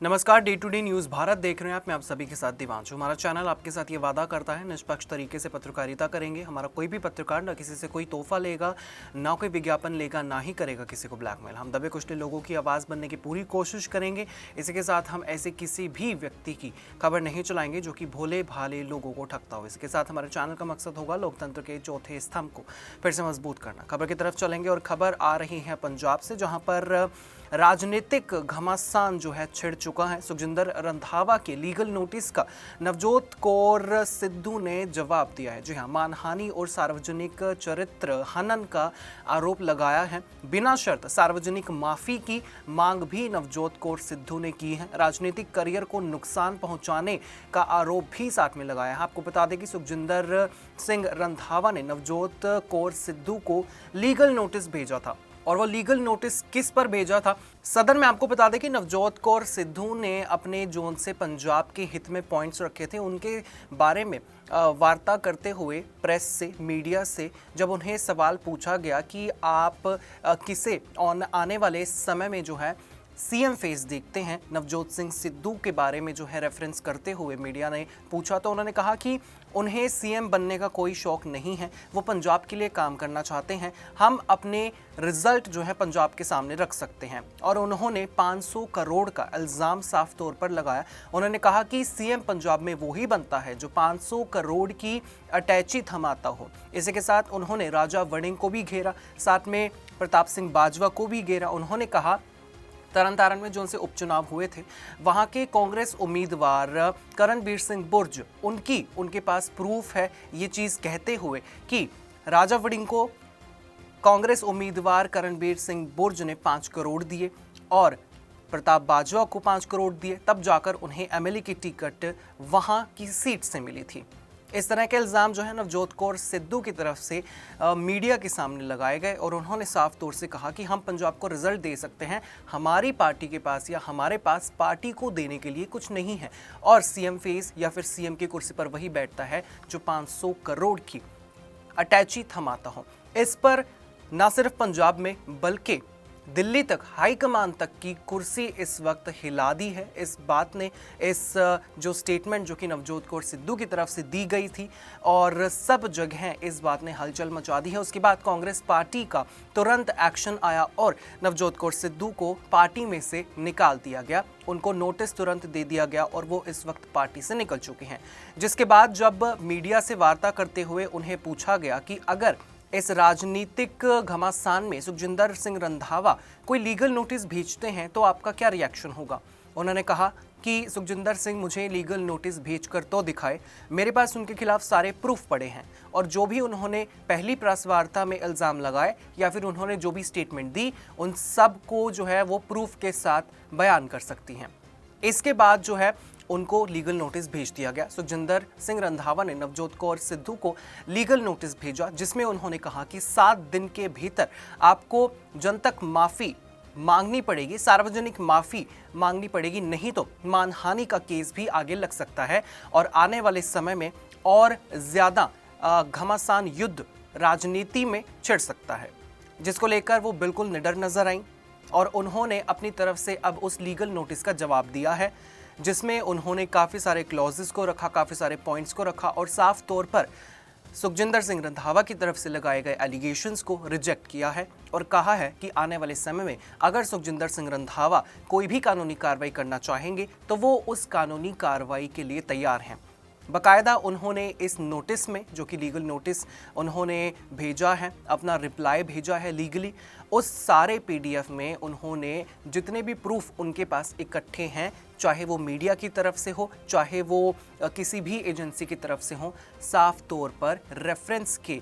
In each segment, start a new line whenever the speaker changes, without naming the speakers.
नमस्कार, day to day news Bharat देख रहे हैं आप। मैं आप सभी के साथ दिवांशु। हमारा चैनल आपके साथ ये वादा करता है निष्पक्ष तरीके से पत्रकारिता करेंगे। हमारा कोई भी पत्रकार ना किसी से कोई तोहफा लेगा, ना कोई विज्ञापन लेगा, ना ही करेगा किसी को ब्लैकमेल। हम दबे कुचले लोगों की आवाज़ बनने की पूरी कोशिश करेंगे। इसी के साथ हम ऐसे किसी भी व्यक्ति की खबर नहीं चलाएंगे जो कि भोले भाले लोगों को ठगता हो। इसके साथ हमारे चैनल का मकसद होगा लोकतंत्र के चौथे स्तंभ को फिर से मजबूत करना। खबर की तरफ चलेंगे और खबर आ रही है पंजाब से, जहाँ पर राजनीतिक घमासान जो है छिड़ चुका है। सुखजिंदर रंधावा के लीगल नोटिस का नवजोत कौर सिद्धू ने जवाब दिया है। जी हाँ, मानहानि और सार्वजनिक चरित्र हनन का आरोप लगाया है। बिना शर्त सार्वजनिक माफी की मांग भी नवजोत कौर सिद्धू ने की है। राजनीतिक करियर को नुकसान पहुंचाने का आरोप भी साथ में लगाया है। आपको बता दें कि सुखजिंदर सिंह रंधावा ने नवजोत कौर सिद्धू को लीगल नोटिस भेजा था। और वो लीगल नोटिस किस पर भेजा था? सदन में आपको बता दें कि नवजोत कौर सिद्धू ने अपने जोन से पंजाब के हित में पॉइंट्स रखे थे। उनके बारे में वार्ता करते हुए प्रेस से, मीडिया से जब उन्हें सवाल पूछा गया कि आप किसे आने वाले समय में जो है सीएम फेस देखते हैं, नवजोत सिंह सिद्धू के बारे में जो है रेफरेंस करते हुए मीडिया ने पूछा, तो उन्होंने कहा कि उन्हें सीएम बनने का कोई शौक नहीं है, वो पंजाब के लिए काम करना चाहते हैं। हम अपने रिजल्ट जो है पंजाब के सामने रख सकते हैं। और उन्होंने 500 करोड़ का इल्ज़ाम साफ तौर पर लगाया। उन्होंने कहा कि सीएम पंजाब में वही बनता है जो 500 करोड़ की अटैची थमाता हो। इसी के साथ उन्होंने राजा वड़िंग को भी घेरा, साथ में प्रताप सिंह बाजवा को भी घेरा। उन्होंने कहा तरन तारण में जो उनसे उपचुनाव हुए थे, वहां के कांग्रेस उम्मीदवार करणबीर सिंह बुर्ज, उनके पास प्रूफ है, ये चीज़ कहते हुए कि राजा वड़िंग को कांग्रेस उम्मीदवार करणबीर सिंह बुर्ज ने 5 करोड़ दिए और प्रताप बाजवा को 5 करोड़ दिए, तब जाकर उन्हें एमएलए की टिकट वहां की सीट से मिली थी। इस तरह के इल्ज़ाम जो है नवजोत कौर सिद्धू की तरफ से मीडिया के सामने लगाए गए और उन्होंने साफ तौर से कहा कि हम पंजाब को रिजल्ट दे सकते हैं, हमारी पार्टी के पास या हमारे पास पार्टी को देने के लिए कुछ नहीं है। और सीएम फेस या फिर सीएम की कुर्सी पर वही बैठता है जो 500 करोड़ की अटैची थमाता हो। इस पर ना सिर्फ पंजाब में बल्कि दिल्ली तक, हाईकमान तक की कुर्सी इस वक्त हिला दी है। इस बात ने, इस जो स्टेटमेंट जो कि नवजोत कौर सिद्धू की तरफ से दी गई थी और सब जगह इस बात ने हलचल मचा दी है। उसके बाद कांग्रेस पार्टी का तुरंत एक्शन आया और नवजोत कौर सिद्धू को पार्टी में से निकाल दिया गया। उनको नोटिस तुरंत दे दिया गया और वो इस वक्त पार्टी से निकल चुके हैं। जिसके बाद जब मीडिया से वार्ता करते हुए उन्हें पूछा गया कि अगर इस राजनीतिक घमासान में सुखजिंदर सिंह रंधावा कोई लीगल नोटिस भेजते हैं तो आपका क्या रिएक्शन होगा? उन्होंने कहा कि सुखजिंदर सिंह मुझे लीगल नोटिस भेजकर तो दिखाए, मेरे पास उनके खिलाफ सारे प्रूफ पड़े हैं और जो भी उन्होंने पहली प्रेस वार्ता में इल्ज़ाम लगाए या फिर उन्होंने जो भी स्टेटमेंट दी, उन सब को जो है वो प्रूफ के साथ बयान कर सकती हैं। इसके बाद जो है उनको लीगल नोटिस भेज दिया गया। सुखजिंदर सिंह रंधावा ने नवजोत कौर सिद्धू को लीगल नोटिस भेजा, जिसमें उन्होंने कहा कि 7 दिन के भीतर आपको जनतक माफ़ी मांगनी पड़ेगी, सार्वजनिक माफ़ी मांगनी पड़ेगी, नहीं तो मानहानि का केस भी आगे लग सकता है और आने वाले समय में और ज़्यादा घमासान युद्ध राजनीति में छिड़ सकता है, जिसको लेकर वो बिल्कुल निडर नजर आई। और उन्होंने अपनी तरफ से अब उस लीगल नोटिस का जवाब दिया है, जिसमें उन्होंने काफ़ी सारे क्लॉजेस को रखा, काफ़ी सारे पॉइंट्स को रखा और साफ तौर पर सुखजिंदर सिंह रंधावा की तरफ से लगाए गए एलिगेशंस को रिजेक्ट किया है और कहा है कि आने वाले समय में अगर सुखजिंदर सिंह रंधावा कोई भी कानूनी कार्रवाई करना चाहेंगे तो वो उस कानूनी कार्रवाई के लिए तैयार हैं। बाकायदा उन्होंने इस नोटिस में, जो कि लीगल नोटिस उन्होंने भेजा है, अपना रिप्लाई भेजा है लीगली, उस सारे पीडीएफ में उन्होंने जितने भी प्रूफ उनके पास इकट्ठे हैं, चाहे वो मीडिया की तरफ से हो, चाहे वो किसी भी एजेंसी की तरफ से हो, साफ तौर पर रेफरेंस के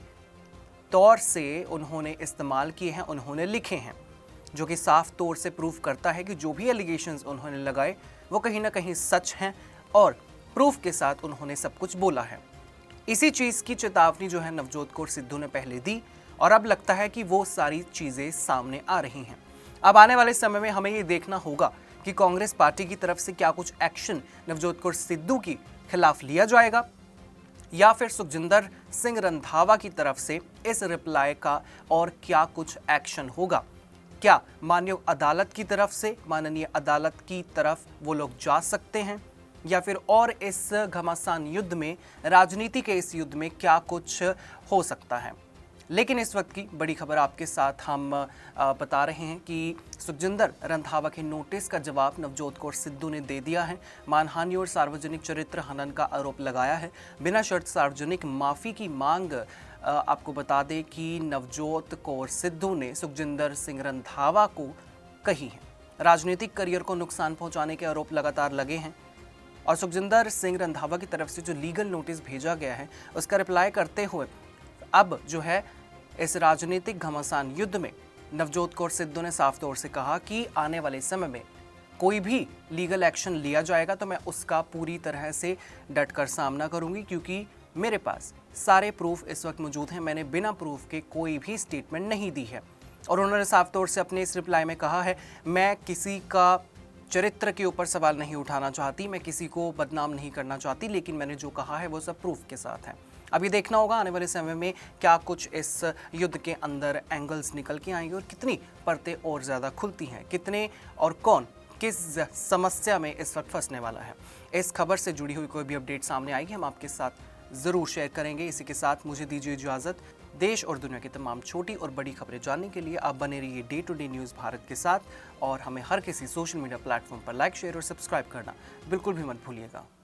तौर से उन्होंने इस्तेमाल किए हैं, उन्होंने लिखे हैं, जो कि साफ तौर से प्रूफ करता है कि जो भी एलिगेशंस उन्होंने लगाए वो कहीं ना कहीं सच हैं और प्रूफ के साथ उन्होंने सब कुछ बोला है। इसी चीज़ की चेतावनी जो है नवजोत कौर सिद्धू ने पहले दी और अब लगता है कि वो सारी चीज़ें सामने आ रही हैं। अब आने वाले समय में हमें ये देखना होगा कि कांग्रेस पार्टी की तरफ से क्या कुछ एक्शन नवजोत कौर सिद्धू के खिलाफ लिया जाएगा या फिर सुखजिंदर सिंह रंधावा की तरफ से इस रिप्लाई का और क्या कुछ एक्शन होगा। क्या माननीय अदालत की तरफ से, माननीय अदालत की तरफ वो लोग जा सकते हैं, या फिर और इस घमासान युद्ध में, राजनीति के इस युद्ध में क्या कुछ हो सकता है। लेकिन इस वक्त की बड़ी खबर आपके साथ हम बता रहे हैं कि सुखजिंदर रंधावा के नोटिस का जवाब नवजोत कौर सिद्धू ने दे दिया है। मानहानि और सार्वजनिक चरित्र हनन का आरोप लगाया है। बिना शर्त सार्वजनिक माफी की मांग आपको बता दें कि नवजोत कौर सिद्धू ने सुखजिंदर सिंह रंधावा को कही है। राजनीतिक करियर को नुकसान पहुंचाने के आरोप लगातार लगे हैं और सुखजिंदर सिंह रंधावा की तरफ से जो लीगल नोटिस भेजा गया है उसका रिप्लाई करते हुए अब जो है इस राजनीतिक घमासान युद्ध में नवजोत कौर सिद्धू ने साफ तौर से कहा कि आने वाले समय में कोई भी लीगल एक्शन लिया जाएगा तो मैं उसका पूरी तरह से डटकर सामना करूंगी, क्योंकि मेरे पास सारे प्रूफ इस वक्त मौजूद हैं। मैंने बिना प्रूफ के कोई भी स्टेटमेंट नहीं दी है। और उन्होंने साफ तौर से अपने इस रिप्लाई में कहा है, मैं किसी का चरित्र के ऊपर सवाल नहीं उठाना चाहती, मैं किसी को बदनाम नहीं करना चाहती, लेकिन मैंने जो कहा है वो सब प्रूफ के साथ है। अभी देखना होगा आने वाले समय में क्या कुछ इस युद्ध के अंदर एंगल्स निकल के आएंगे और कितनी परतें और ज़्यादा खुलती हैं, कितने और कौन किस समस्या में इस वक्त फंसने वाला है। इस खबर से जुड़ी हुई कोई भी अपडेट सामने आएगी हम आपके साथ ज़रूर शेयर करेंगे। इसी के साथ मुझे दीजिए इजाज़त। देश और दुनिया की तमाम छोटी और बड़ी खबरें जानने के लिए आप बने रहिए day to day news Bharat के साथ और हमें हर किसी सोशल मीडिया प्लेटफॉर्म पर लाइक, शेयर और सब्सक्राइब करना बिल्कुल भी मत भूलिएगा।